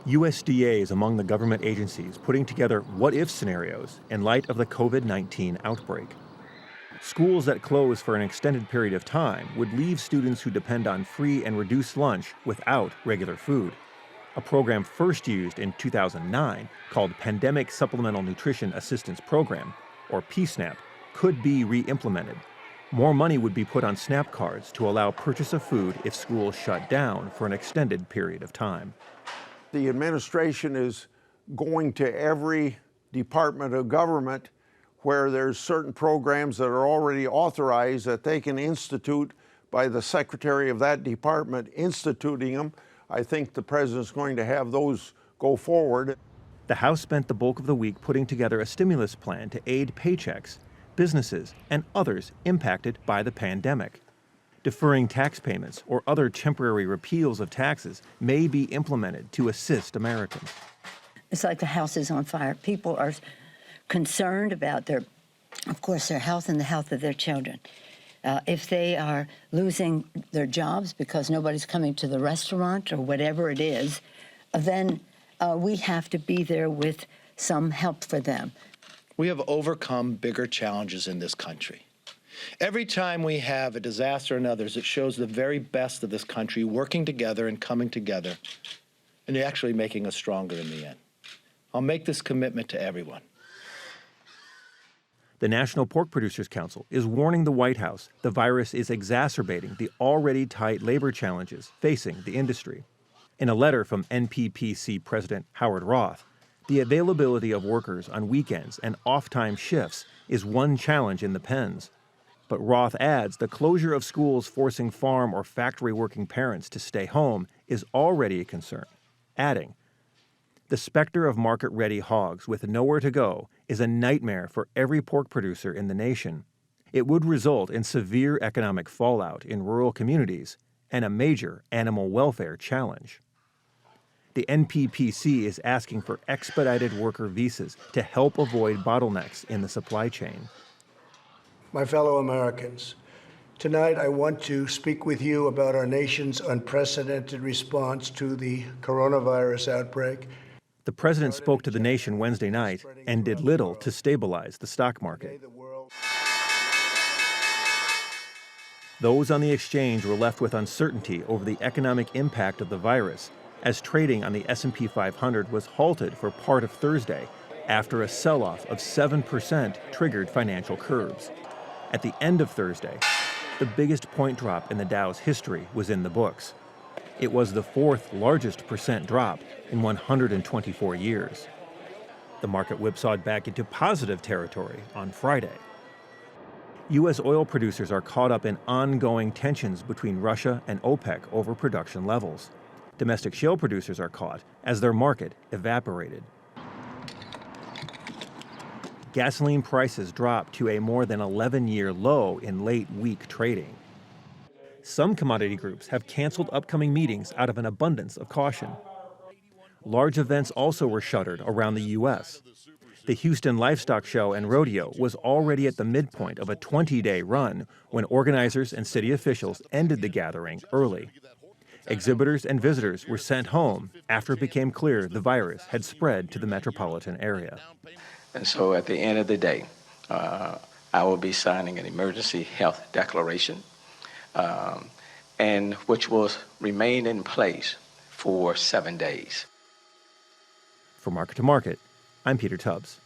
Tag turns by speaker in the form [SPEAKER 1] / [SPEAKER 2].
[SPEAKER 1] USDA is among the government agencies putting together what-if scenarios in light of the COVID-19 outbreak. Schools that close for an extended period of time would leave students who depend on free and reduced lunch without regular food. A program first used in 2009 called Pandemic Supplemental Nutrition Assistance Program, or PSNAP, could be re-implemented. More money would be put on SNAP cards to allow purchase of food if schools shut down for an extended period of time.
[SPEAKER 2] The administration is going to every department of government where there's certain programs that are already authorized that they can institute by the secretary of that department instituting them. I think the president's going to have those go forward.
[SPEAKER 1] The House spent the bulk of the week putting together a stimulus plan to aid paychecks, businesses, and others impacted by the pandemic. Deferring tax payments or other temporary repeals of taxes may be implemented to assist Americans.
[SPEAKER 3] It's like the house is on fire. People are concerned about their health and the health of their children. If they are losing their jobs because nobody's coming to the restaurant or whatever it is, then we have to be there with some help for them.
[SPEAKER 4] We have overcome bigger challenges in this country. Every time we have a disaster and others, it shows the very best of this country working together and coming together and actually making us stronger in the end. I'll make this commitment to everyone.
[SPEAKER 1] The National Pork Producers Council is warning the White House the virus is exacerbating the already tight labor challenges facing the industry. In a letter from NPPC President Howard Roth, the availability of workers on weekends and off-time shifts is one challenge in the pens. But Roth adds the closure of schools forcing farm or factory-working parents to stay home is already a concern, adding, "The specter of market-ready hogs with nowhere to go is a nightmare for every pork producer in the nation. It would result in severe economic fallout in rural communities and a major animal welfare challenge." The NPPC is asking for expedited worker visas to help avoid bottlenecks in the supply chain.
[SPEAKER 5] My fellow Americans, tonight I want to speak with you about our nation's unprecedented response to the coronavirus outbreak.
[SPEAKER 1] The president spoke to the nation Wednesday night and did little to stabilize the stock market. Those on the exchange were left with uncertainty over the economic impact of the virus, as trading on the S&P 500 was halted for part of Thursday after a sell-off of 7% triggered financial curbs. At the end of Thursday, the biggest point drop in the Dow's history was in the books. It was the fourth largest percent drop in 124 years. The market whipsawed back into positive territory on Friday. U.S. oil producers are caught up in ongoing tensions between Russia and OPEC over production levels. Domestic shale producers are caught as their market evaporated. Gasoline prices dropped to a more than 11-year low in late week trading. Some commodity groups have canceled upcoming meetings out of an abundance of caution. Large events also were shuttered around the U.S. The Houston Livestock Show and Rodeo was already at the midpoint of a 20-day run when organizers and city officials ended the gathering early. Exhibitors and visitors were sent home after it became clear the virus had spread to the metropolitan area.
[SPEAKER 6] And so at the end of the day, I will be signing an emergency health declaration, and which will remain in place for 7 days.
[SPEAKER 1] For Market to Market, I'm Peter Tubbs.